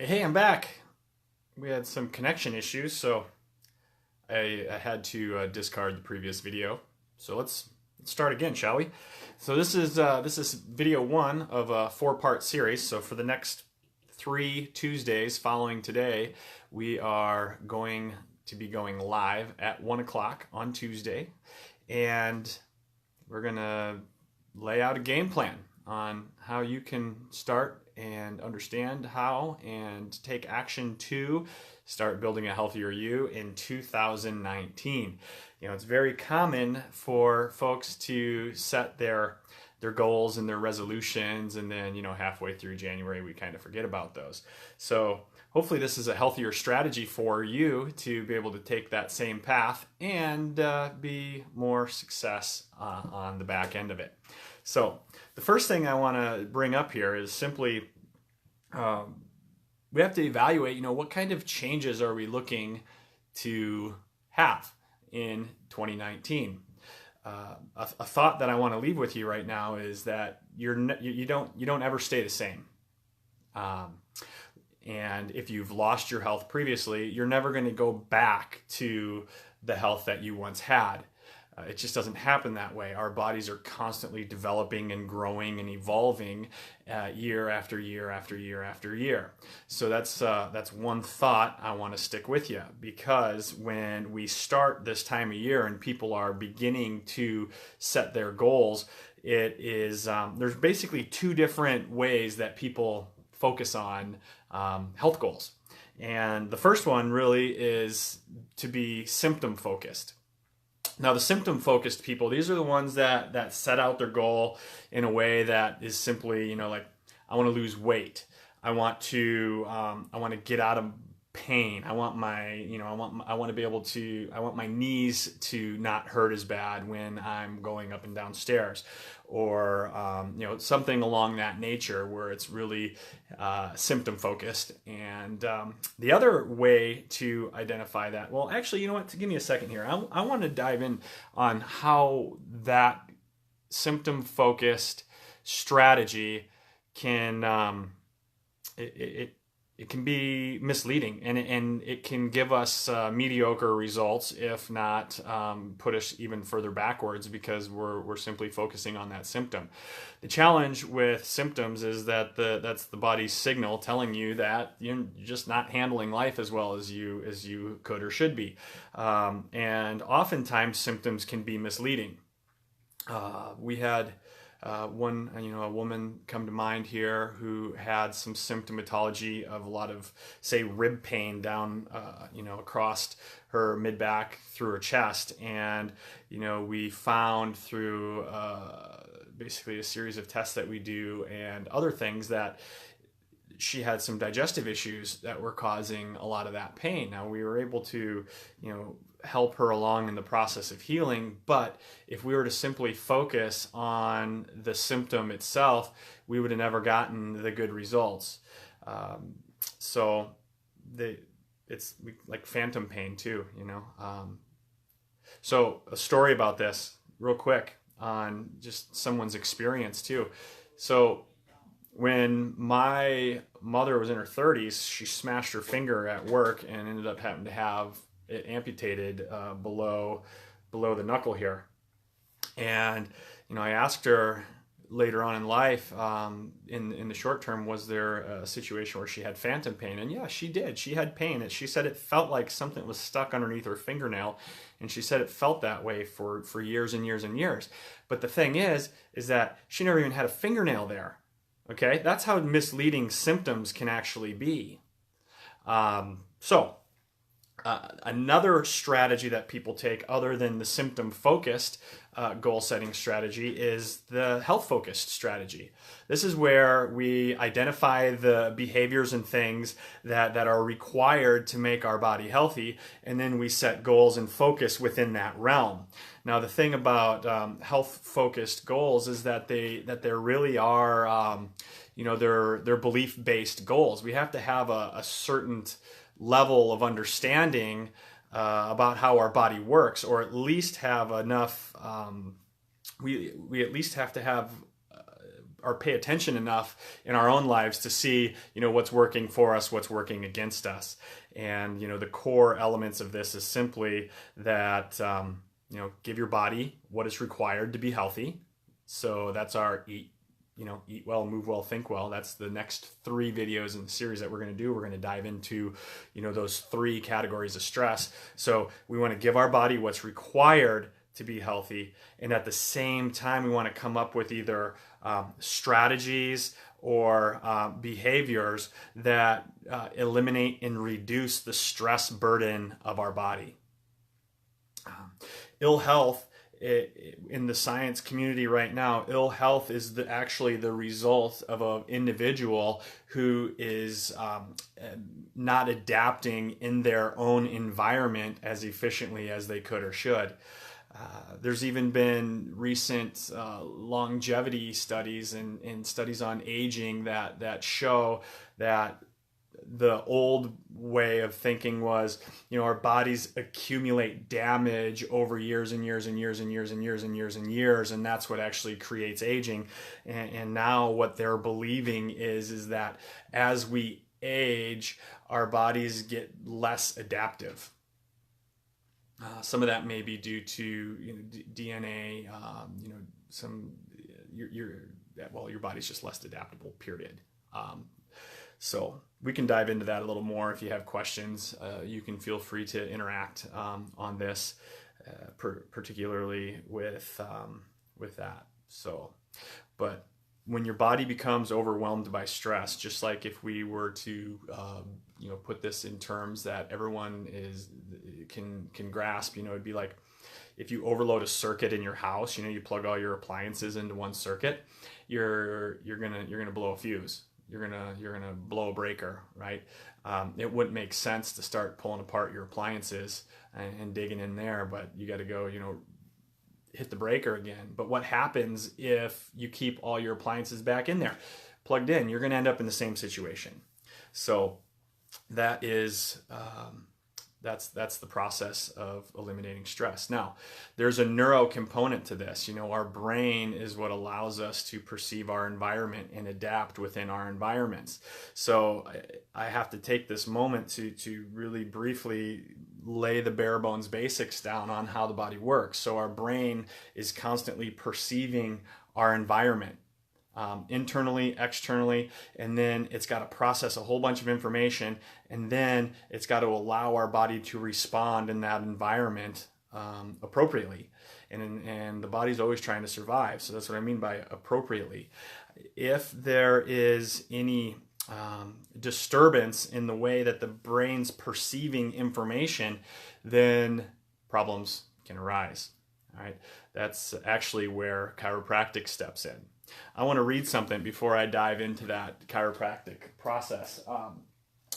Hey, I'm back. We had some connection issues, so I had to discard the previous video. So let's start again, shall we? So this is video one of a four-part series. So for the next 3 Tuesdays following today, we are going to be going live at 1 o'clock on Tuesday, and we're gonna lay out a game plan on how you can start and understand how and take action to start building a healthier you in 2019. It's very common for folks to set their goals and their resolutions, and then halfway through January we kind of forget about those. So hopefully this is a healthier strategy for you to be able to take that same path and be more success on the back end of it. So the first thing I want to bring up here is simply we have to evaluate, what kind of changes are we looking to have in 2019. A thought that I want to leave with you right now is that you don't ever stay the same. And if you've lost your health previously, you're never going to go back to the health that you once had. It just doesn't happen that way. Our bodies are constantly developing and growing and evolving year after year after year after year. So that's one thought I want to stick with you, because when we start this time of year and people are beginning to set their goals, it is there's basically two different ways that people focus on health goals. And the first one really is to be symptom focused. Now, the symptom-focused people, these are the ones that set out their goal in a way that is simply, like, I want to lose weight. I want to get out of pain. I want my knees to not hurt as bad when I'm going up and down stairs, or something along that nature, where it's really symptom focused. And the other way to identify that, well, actually, you know what? Give me a second here. I want to dive in on how that symptom focused strategy can it can be misleading, and it can give us mediocre results, if not put us even further backwards, because we're simply focusing on that symptom. The challenge with symptoms is that that's the body's signal telling you that you're just not handling life as well as you could or should be, and oftentimes symptoms can be misleading. We had a woman come to mind here who had some symptomatology of a lot of, say, rib pain down, across her mid-back through her chest. And, we found through basically a series of tests that we do and other things that she had some digestive issues that were causing a lot of that pain. Now, we were able to, help her along in the process of healing, but if we were to simply focus on the symptom itself, we would have never gotten the good results. So it's like phantom pain too, So a story about this real quick on just someone's experience too. So when my mother was in her 30s, she smashed her finger at work and ended up having to have it amputated below the knuckle here. And I asked her later on in life, in the short term, was there a situation where she had phantom pain? And yeah, she did. She had pain. She said it felt like something was stuck underneath her fingernail, and she said it felt that way for years and years and years. But the thing is that she never even had a fingernail there. Okay, that's how misleading symptoms can actually be. Another strategy that people take, other than the symptom-focused goal-setting strategy, is the health-focused strategy. This is where we identify the behaviors and things that are required to make our body healthy, and then we set goals and focus within that realm. Now, the thing about health-focused goals is that they really are, they're belief-based goals. We have to have a certain level of understanding about how our body works, or at least have enough. We at least have to have or pay attention enough in our own lives to see, what's working for us, what's working against us. And, the core elements of this is simply that, give your body what is required to be healthy. So that's our eat well, move well, think well. That's the next 3 videos in the series that we're going to do. We're going to dive into, those 3 categories of stress. So we want to give our body what's required to be healthy. And at the same time, we want to come up with either strategies or behaviors that eliminate and reduce the stress burden of our body. Ill health, in the science community right now, ill health is actually the result of an individual who is not adapting in their own environment as efficiently as they could or should. There's even been recent longevity studies and studies on aging that show that the old way of thinking was, our bodies accumulate damage over years and years and years and years and years and years and years, and that's what actually creates aging. And now what they're believing is that as we age, our bodies get less adaptive. Some of that may be due to DNA. Your body's just less adaptable. Period. So we can dive into that a little more. If you have questions, you can feel free to interact on this, particularly with that. So, but when your body becomes overwhelmed by stress, just like if we were to put this in terms that everyone can grasp, it'd be like if you overload a circuit in your house. You plug all your appliances into one circuit, you're gonna blow a fuse. You're gonna blow a breaker, right? It wouldn't make sense to start pulling apart your appliances and digging in there, but you got to go, hit the breaker again. But what happens if you keep all your appliances back in there, plugged in? You're going to end up in the same situation. So that is that's the process of eliminating stress. Now, there's a neuro component to this. Our brain is what allows us to perceive our environment and adapt within our environments. So I have to take this moment to really briefly lay the bare bones basics down on how the body works. So our brain is constantly perceiving our environment. Internally, externally, and then it's got to process a whole bunch of information, and then it's got to allow our body to respond in that environment appropriately. And the body's always trying to survive, so that's what I mean by appropriately. If there is any disturbance in the way that the brain's perceiving information, then problems can arise. All right, that's actually where chiropractic steps in. I want to read something before I dive into that chiropractic process.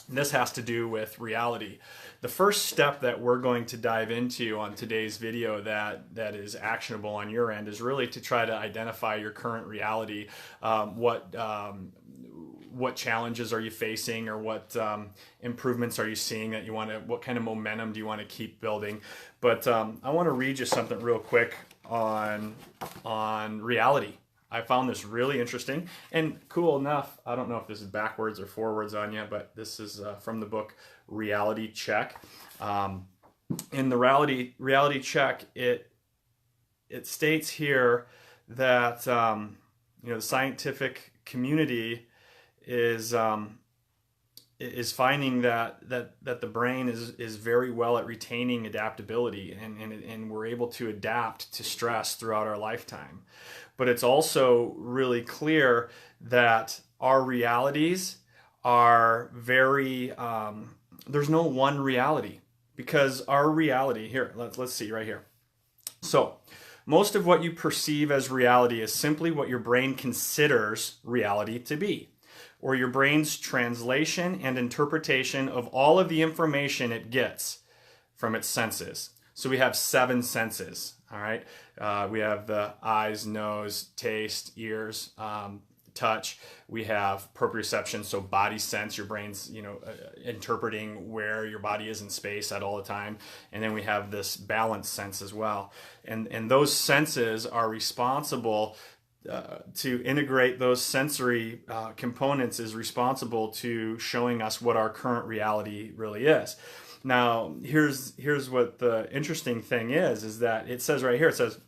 This has to do with reality. The first step that we're going to dive into on today's video that is actionable on your end is really to try to identify your current reality. What challenges are you facing, or what improvements are you seeing that you want to, what kind of momentum do you want to keep building? But I want to read you something real quick on reality. I found this really interesting and cool enough. I don't know if this is backwards or forwards on you, but this is from the book Reality Check. In the Reality Check, it states here that the scientific community is finding that the brain is very well at retaining adaptability, and we're able to adapt to stress throughout our lifetime. But it's also really clear that our realities are very, there's no one reality, because our reality, here, let's see right here. So most of what you perceive as reality is simply what your brain considers reality to be, or your brain's translation and interpretation of all of the information it gets from its senses. So we have 7 senses, all right? We have the eyes, nose, taste, ears, touch. We have proprioception, so body sense, your brain's, interpreting where your body is in space at all the time. And then we have this balance sense as well. And those senses are responsible to integrate those sensory components is responsible to showing us what our current reality really is. Now, here's what the interesting thing is that it says right here, it says,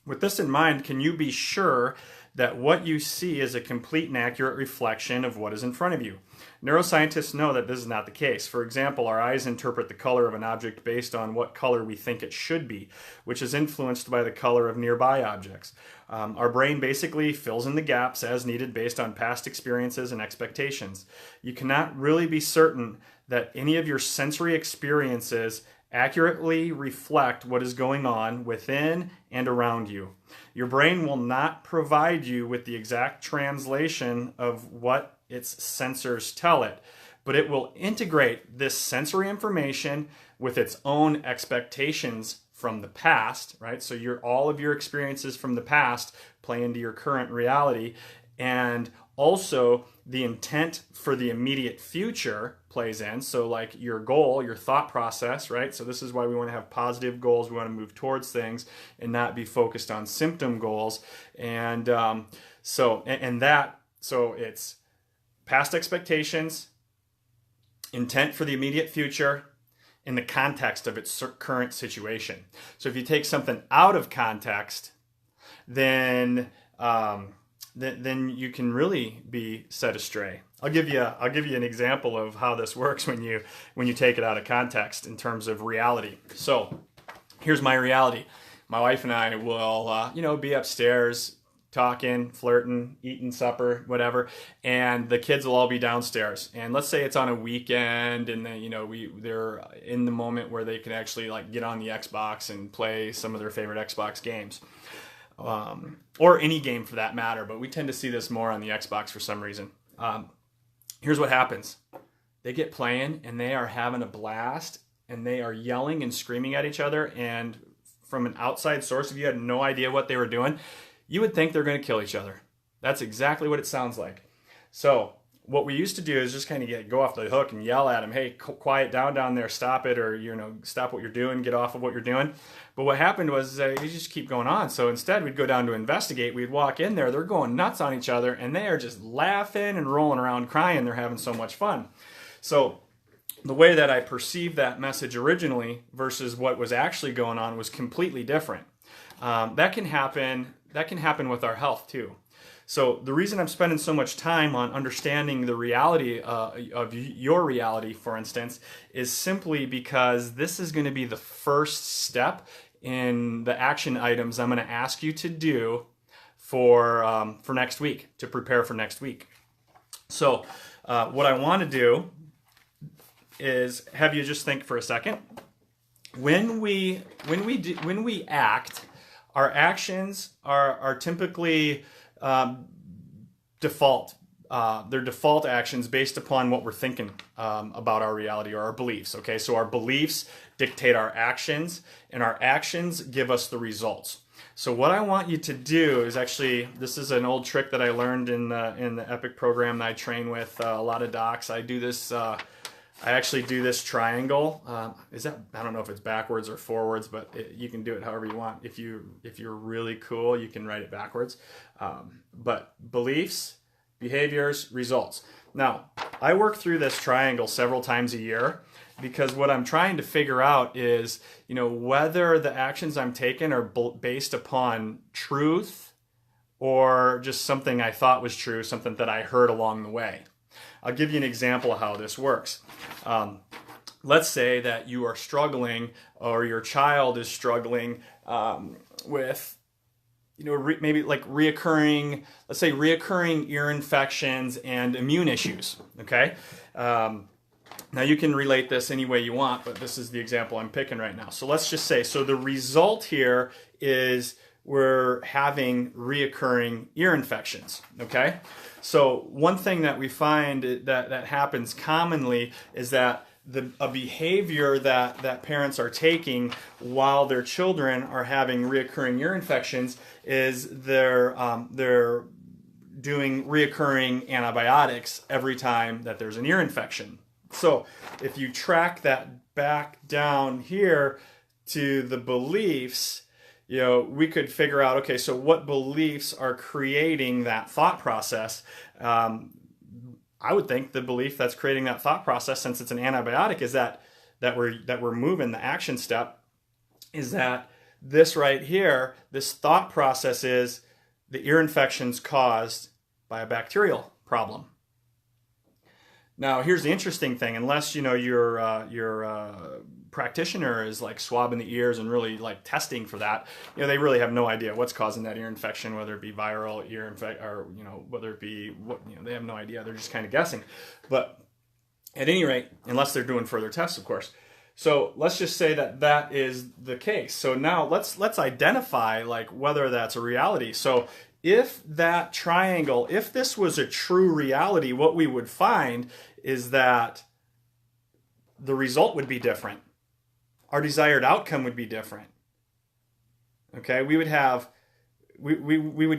with this in mind, can you be sure that what you see is a complete and accurate reflection of what is in front of you? Neuroscientists know that this is not the case. For example, our eyes interpret the color of an object based on what color we think it should be, which is influenced by the color of nearby objects. Our brain basically fills in the gaps as needed based on past experiences and expectations. You cannot really be certain that any of your sensory experiences accurately reflect what is going on within and around you. Your brain will not provide you with the exact translation of what its sensors tell it, but it will integrate this sensory information with its own expectations from the past, right? So all of your experiences from the past play into your current reality, and also the intent for the immediate future plays in. So like your goal, your thought process, right? So this is why we want to have positive goals. We want to move towards things and not be focused on symptom goals. And so it's past expectations, intent for the immediate future, in the context of its current situation. So if you take something out of context, then you can really be set astray. I'll give you an example of how this works when you take it out of context in terms of reality. So here's my reality. My wife and I will be upstairs talking, flirting, eating supper, whatever, and the kids will all be downstairs. And let's say it's on a weekend, and then they're in the moment where they can actually like get on the Xbox and play some of their favorite Xbox games. Or any game for that matter, but we tend to see this more on the Xbox for some reason. Here's what happens. They get playing and they are having a blast and they are yelling and screaming at each other, and from an outside source, if you had no idea what they were doing, you would think they're going to kill each other. That's exactly what it sounds like. So what we used to do is just kind of go off the hook and yell at them, hey, quiet down there, stop it, or stop what you're doing, get off of what you're doing. But what happened was you just keep going on. So instead, we'd go down to investigate. We'd walk in there, they're going nuts on each other, and they are just laughing and rolling around crying. They're having so much fun. So the way that I perceived that message originally versus what was actually going on was completely different. That can happen with our health too. So the reason I'm spending so much time on understanding the reality of your reality, for instance, is simply because this is going to be the first step in the action items I'm going to ask you to do for next week, to prepare for next week. So what I want to do is have you just think for a second. When we act, our actions are typically default. They're default actions based upon what we're thinking about our reality or our beliefs. Okay, so our beliefs dictate our actions, and our actions give us the results. So what I want you to do is this is an old trick that I learned in the Epic program that I train with a lot of docs. I do this. I actually do this triangle. I don't know if it's backwards or forwards, but you can do it however you want. If you're really cool, you can write it backwards. But beliefs, behaviors, results. Now, I work through this triangle several times a year because what I'm trying to figure out is, whether the actions I'm taking are based upon truth or just something I thought was true, something that I heard along the way. I'll give you an example of how this works. Let's say that you are struggling, or your child is struggling with, maybe like reoccurring ear infections and immune issues. Okay. Now you can relate this any way you want, but this is the example I'm picking right now. So let's just say, so the result here is we're having reoccurring ear infections. Okay. So one thing that we find that happens commonly is that a behavior that parents are taking while their children are having reoccurring ear infections is they're doing reoccurring antibiotics every time that there's an ear infection. So if you track that back down here to the beliefs, we could figure out, okay, so what beliefs are creating that thought process? I would think the belief that's creating that thought process, since it's an antibiotic, is that we're moving the action step, is that this right here, this thought process is the ear infection's caused by a bacterial problem. Now, here's the interesting thing: unless your practitioner is like swabbing the ears and really like testing for that, they really have no idea what's causing that ear infection, whether it be viral ear infection or whether it be what, they have no idea. They're just kind of guessing. But at any rate, unless they're doing further tests, of course. So let's just say that is the case. So now let's identify like whether that's a reality. So if that triangle, if this was a true reality, what we would find is that the result would be different. Our desired outcome would be different. Okay, we would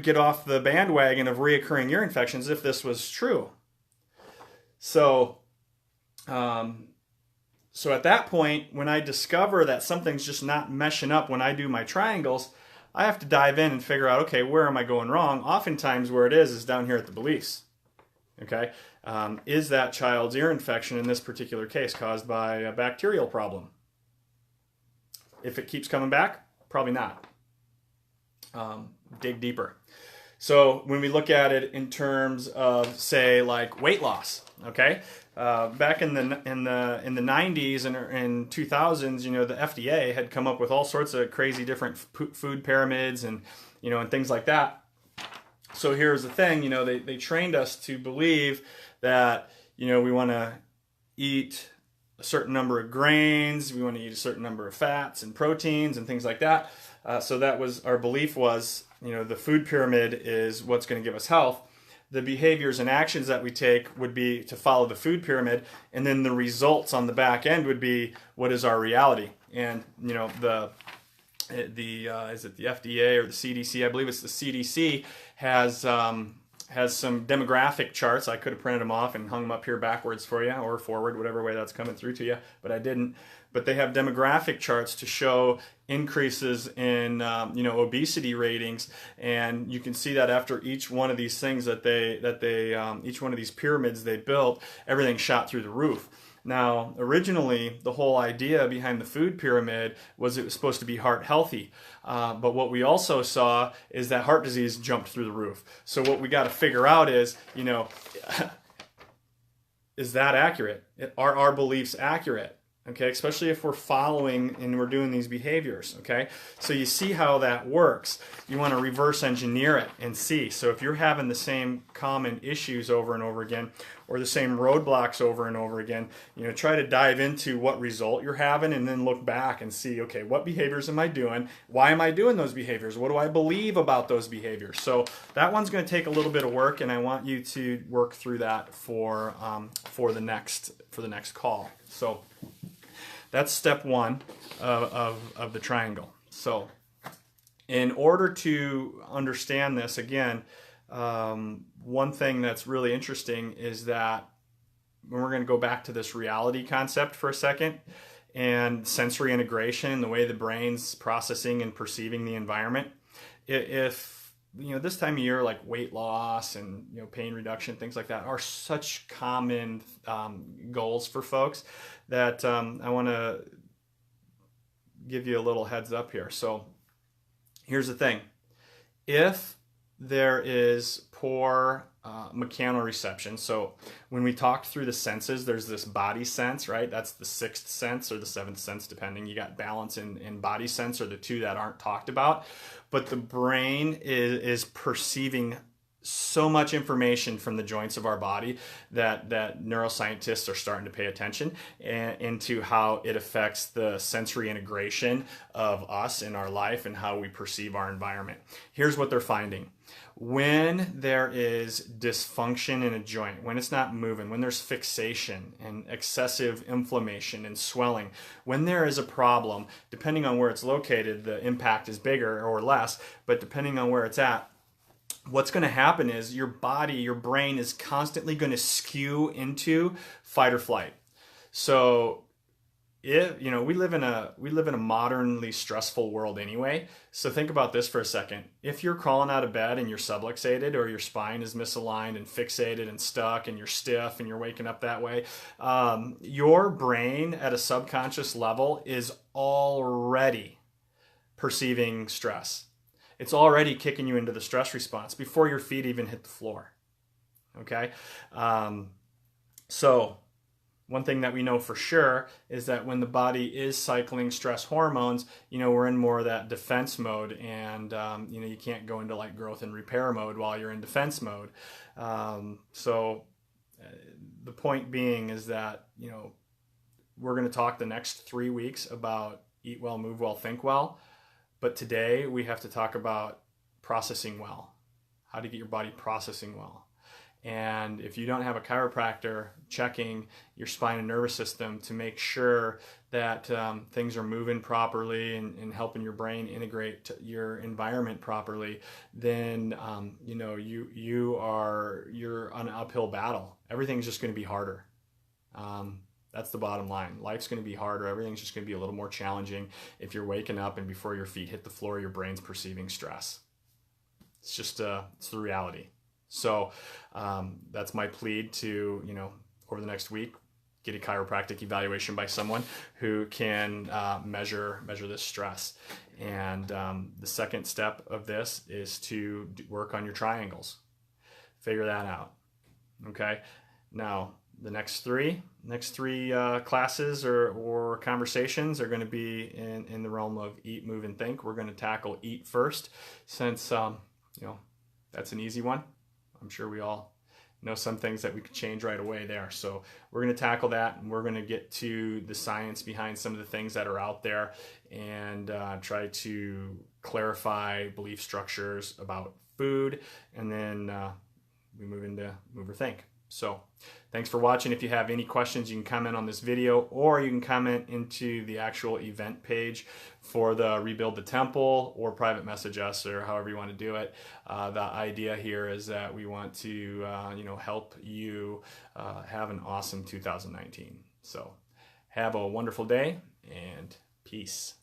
get off the bandwagon of reoccurring ear infections if this was true. So at that point, when I discover that something's just not meshing up when I do my triangles, I have to dive in and figure out, okay, where am I going wrong? Oftentimes where it is down here at the beliefs. Okay, is that child's ear infection in this particular case caused by a bacterial problem? If it keeps coming back, probably not. Dig deeper. So when we look at it in terms of, say, like weight loss, okay, back in the 90s and 2000s, the FDA had come up with all sorts of crazy different food pyramids and and things like that. So here's the thing, they trained us to believe that we want to eat a certain number of grains, we want to eat a certain number of fats and proteins and things like that. So that was our belief was, the food pyramid is what's going to give us health. The behaviors and actions that we take would be to follow the food pyramid, and then the results on the back end would be what is our reality. And is it the FDA or the CDC? I believe it's the CDC has some demographic charts. I could have printed them off and hung them up here backwards for you, or forward, whatever way that's coming through to you, but I didn't. But they have demographic charts to show increases in obesity ratings, and you can see that after each one of these things that they each one of these pyramids they built, everything shot through the roof. Now, originally, the whole idea behind the food pyramid was it was supposed to be heart healthy. But what we also saw is that heart disease jumped through the roof. So what we got to figure out is, is that accurate? Are our beliefs accurate? Okay, especially if we're following and we're doing these behaviors, okay? So you see how that works. You want to reverse engineer it and see. So if you're having the same common issues over and over again, or the same roadblocks over and over again, try to dive into what result you're having and then look back and see, okay, what behaviors am I doing? Why am I doing those behaviors? What do I believe about those behaviors? So that one's going to take a little bit of work, and I want you to work through that for the next call. So that's step one of the triangle. So in order to understand this, again, one thing that's really interesting is that when we're going to go back to this reality concept for a second, and sensory integration, the way the brain's processing and perceiving the environment. If this time of year, like weight loss and pain reduction, things like that, are such common goals for folks that I want to give you a little heads up here. So here's the thing: if there is poor mechanoreception, so when we talked through the senses, there's this body sense, right? That's the sixth sense or the seventh sense, depending. You got balance and body sense are the two that aren't talked about. But the brain is perceiving so much information from the joints of our body that neuroscientists are starting to pay attention into how it affects the sensory integration of us in our life and how we perceive our environment. Here's what they're finding. When there is dysfunction in a joint, when it's not moving, when there's fixation and excessive inflammation and swelling, when there is a problem, depending on where it's located, the impact is bigger or less, but depending on where it's at, what's going to happen is your body, your brain is constantly going to skew into fight or flight. So we live in a modernly stressful world anyway. So think about this for a second. If you're crawling out of bed and you're subluxated, or your spine is misaligned and fixated and stuck and you're stiff and you're waking up that way, your brain at a subconscious level is already perceiving stress. It's already kicking you into the stress response before your feet even hit the floor. Okay? So one thing that we know for sure is that when the body is cycling stress hormones, we're in more of that defense mode, and you can't go into like growth and repair mode while you're in defense mode. So the point being is that we're going to talk the next 3 weeks about eat well, move well, think well, but today we have to talk about processing well, how to get your body processing well. And if you don't have a chiropractor checking your spine and nervous system to make sure that things are moving properly and helping your brain integrate your environment properly, then you're on an uphill battle. Everything's just going to be harder. That's the bottom line. Life's going to be harder. Everything's just going to be a little more challenging if you're waking up and before your feet hit the floor, your brain's perceiving stress. It's just it's the reality. So that's my plea to, over the next week, get a chiropractic evaluation by someone who can measure this stress. And the second step of this is to work on your triangles. Figure that out. Okay. Now, the next three classes or conversations are going to be in the realm of eat, move, and think. We're going to tackle eat first, since that's an easy one. I'm sure we all know some things that we could change right away there. So we're going to tackle that, and we're going to get to the science behind some of the things that are out there, and try to clarify belief structures about food, and then we move into move or think. So thanks for watching. If you have any questions, you can comment on this video, or you can comment into the actual event page for the Rebuild the Temple, or private message us, or however you want to do it. The idea here is that we want to help you have an awesome 2019. So have a wonderful day, and peace.